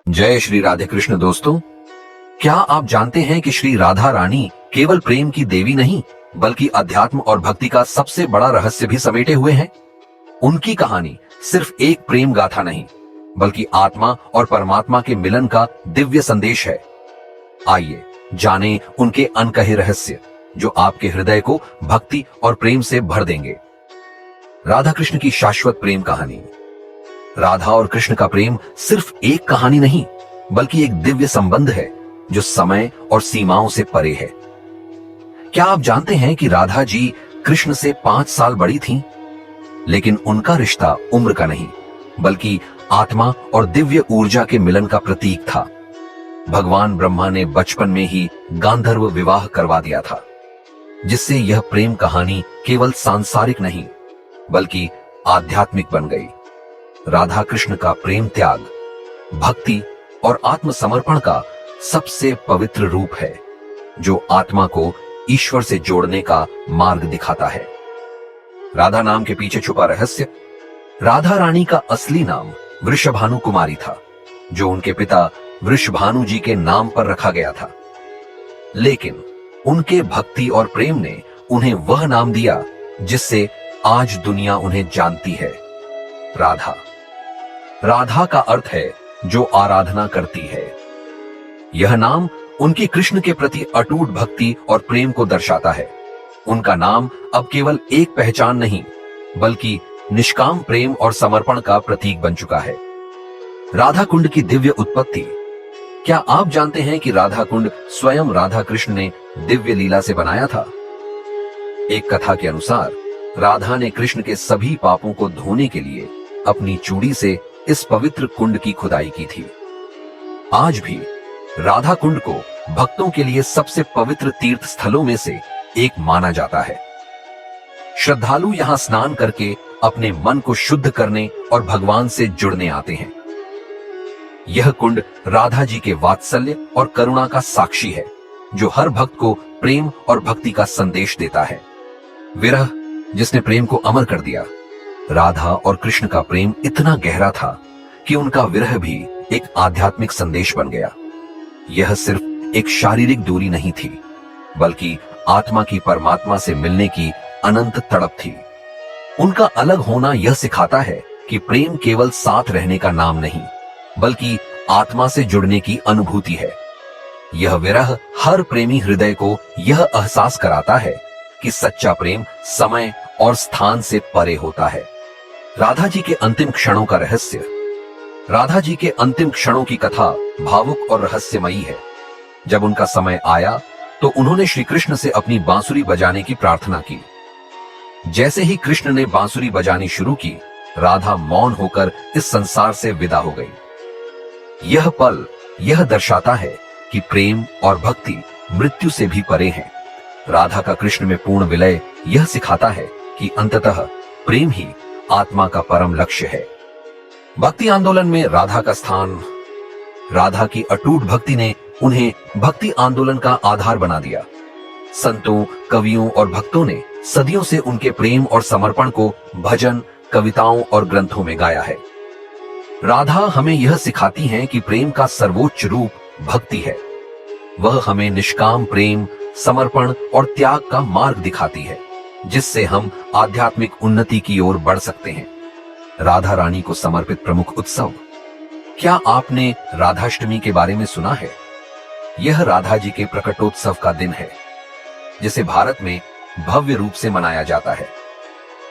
जय श्री राधे कृष्ण दोस्तों। क्या आप जानते हैं कि श्री राधा रानी केवल प्रेम की देवी नहीं बल्कि अध्यात्म और भक्ति का सबसे बड़ा रहस्य भी समेटे हुए हैं। उनकी कहानी सिर्फ एक प्रेम गाथा नहीं बल्कि आत्मा और परमात्मा के मिलन का दिव्य संदेश है। आइए जानें उनके अनकहे रहस्य जो आपके हृदय को भक्ति और प्रेम से भर देंगे। राधा कृष्ण की शाश्वत प्रेम कहानी। राधा और कृष्ण का प्रेम सिर्फ एक कहानी नहीं बल्कि एक दिव्य संबंध है जो समय और सीमाओं से परे है। क्या आप जानते हैं कि राधा जी कृष्ण से 5 साल बड़ी थीं? लेकिन उनका रिश्ता उम्र का नहीं बल्कि आत्मा और दिव्य ऊर्जा के मिलन का प्रतीक था। भगवान ब्रह्मा ने बचपन में ही गांधर्व विवाह करवा दिया था, जिससे यह प्रेम कहानी केवल सांसारिक नहीं बल्कि आध्यात्मिक बन गई। राधा कृष्ण का प्रेम त्याग, भक्ति और आत्मसमर्पण का सबसे पवित्र रूप है जो आत्मा को ईश्वर से जोड़ने का मार्ग दिखाता है। राधा नाम के पीछे छुपा रहस्य। राधा रानी का असली नाम वृषभानु कुमारी था, जो उनके पिता वृषभानु जी के नाम पर रखा गया था। लेकिन उनके भक्ति और प्रेम ने उन्हें वह नाम दिया जिससे आज दुनिया उन्हें जानती है, राधा। राधा का अर्थ है जो आराधना करती है। यह नाम उनकी कृष्ण के प्रति अटूट भक्ति और प्रेम को दर्शाता है। उनका नाम अब केवल एक पहचान नहीं बल्कि निष्काम प्रेम और समर्पण का प्रतीक बन चुका है। राधा कुंड की दिव्य उत्पत्ति। क्या आप जानते हैं कि राधा कुंड स्वयं राधा कृष्ण ने दिव्य लीला से बनाया था? एक कथा के अनुसार राधा ने कृष्ण के सभी पापों को धोने के लिए अपनी चूड़ी से इस पवित्र कुंड की खुदाई की थी। आज भी राधा कुंड को भक्तों के लिए सबसे पवित्र तीर्थ स्थलों में से एक माना जाता है। श्रद्धालु यहां स्नान करके अपने मन को शुद्ध करने और भगवान से जुड़ने आते हैं। यह कुंड राधा जी के वात्सल्य और करुणा का साक्षी है, जो हर भक्त को प्रेम और भक्ति का संदेश देता है। विरह जिसने प्रेम को अमर कर दिया। राधा और कृष्ण का प्रेम इतना गहरा था कि उनका विरह भी एक आध्यात्मिक संदेश बन गया। यह सिर्फ एक शारीरिक दूरी नहीं थी बल्कि आत्मा की परमात्मा से मिलने की अनंत तड़प थी। उनका अलग होना यह सिखाता है कि प्रेम केवल साथ रहने का नाम नहीं बल्कि आत्मा से जुड़ने की अनुभूति है। यह विरह हर प्रेमी हृदय को यह एहसास कराता है कि सच्चा प्रेम समय और स्थान से परे होता है। राधा जी के अंतिम क्षणों का रहस्य। राधा जी के अंतिम क्षणों की कथा भावुक और रहस्यमयी है। जब उनका समय आया तो उन्होंने श्री कृष्ण से अपनी बांसुरी बजाने की प्रार्थना की। जैसे ही कृष्ण ने बांसुरी बजानी शुरू की, राधा मौन होकर इस संसार से विदा हो गई। यह पल यह दर्शाता है कि प्रेम और भक्ति मृत्यु से भी परे हैं। राधा का कृष्ण में पूर्ण विलय यह सिखाता है कि अंततः प्रेम ही आत्मा का परम लक्ष्य है। भक्ति आंदोलन में राधा का स्थान। राधा की अटूट भक्ति ने उन्हें भक्ति आंदोलन का आधार बना दिया। संतों, कवियों और भक्तों ने सदियों से उनके प्रेम और समर्पण को भजन, कविताओं और ग्रंथों में गाया है। राधा हमें यह सिखाती हैं कि प्रेम का सर्वोच्च रूप भक्ति है। वह हमें निष्काम प्रेम, समर्पण और त्याग का मार्ग दिखाती है, जिससे हम आध्यात्मिक उन्नति की ओर बढ़ सकते हैं। राधा रानी को समर्पित प्रमुख उत्सव। क्या आपने राधाष्टमी के बारे में सुना है? यह राधा जी के प्रकटोत्सव का दिन है, जिसे भारत में भव्य रूप से मनाया जाता है।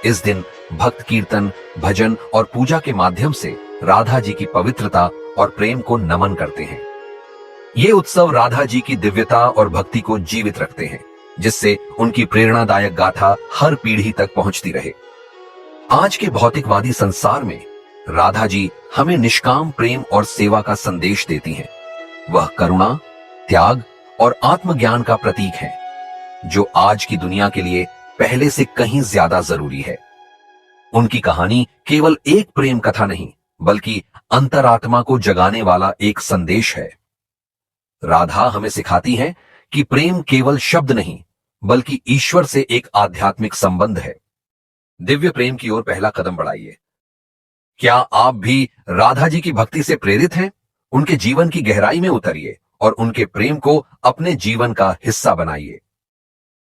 इस दिन भक्त कीर्तन, भजन और पूजा के माध्यम से राधा जी की पवित्रता और प्रेम को नमन करते हैं। ये उत्सव राधा जी की दिव्यता और भक्ति को जीवित रखते हैं, जिससे उनकी प्रेरणादायक गाथा हर पीढ़ी तक पहुंचती रहे। आज के भौतिकवादी संसार में राधा जी हमें निष्काम प्रेम और सेवा का संदेश देती हैं। वह करुणा, त्याग और आत्मज्ञान का प्रतीक है, जो आज की दुनिया के लिए पहले से कहीं ज्यादा जरूरी है। उनकी कहानी केवल एक प्रेम कथा नहीं बल्कि अंतरात्मा को जगाने वाला एक संदेश है। राधा हमें सिखाती है कि प्रेम केवल शब्द नहीं बल्कि ईश्वर से एक आध्यात्मिक संबंध है। दिव्य प्रेम की ओर पहला कदम बढ़ाइए। क्या आप भी राधा जी की भक्ति से प्रेरित हैं उनके जीवन की गहराई में उतरिए और उनके प्रेम को अपने जीवन का हिस्सा बनाइए।